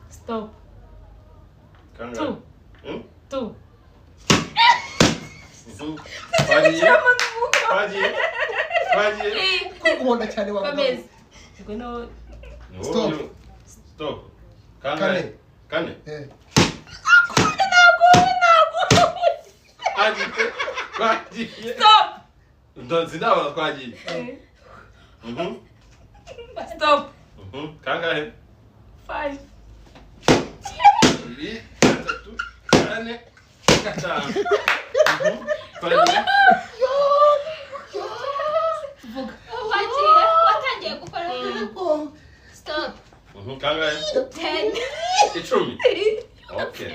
Stop. Kangahe? Two. Twagiye? Twagiye? Kubona cyane wa Komeza. Ngwino. Stop. Stop. Kangahe? Kane? Twagiye. Stop. Zindabona twagiye. Stop. Kangahe? 5. 2, 3, 4, 5. Twagiye? Watangiye gukora. Stop. Kangahe? 10. Icumi. Okay.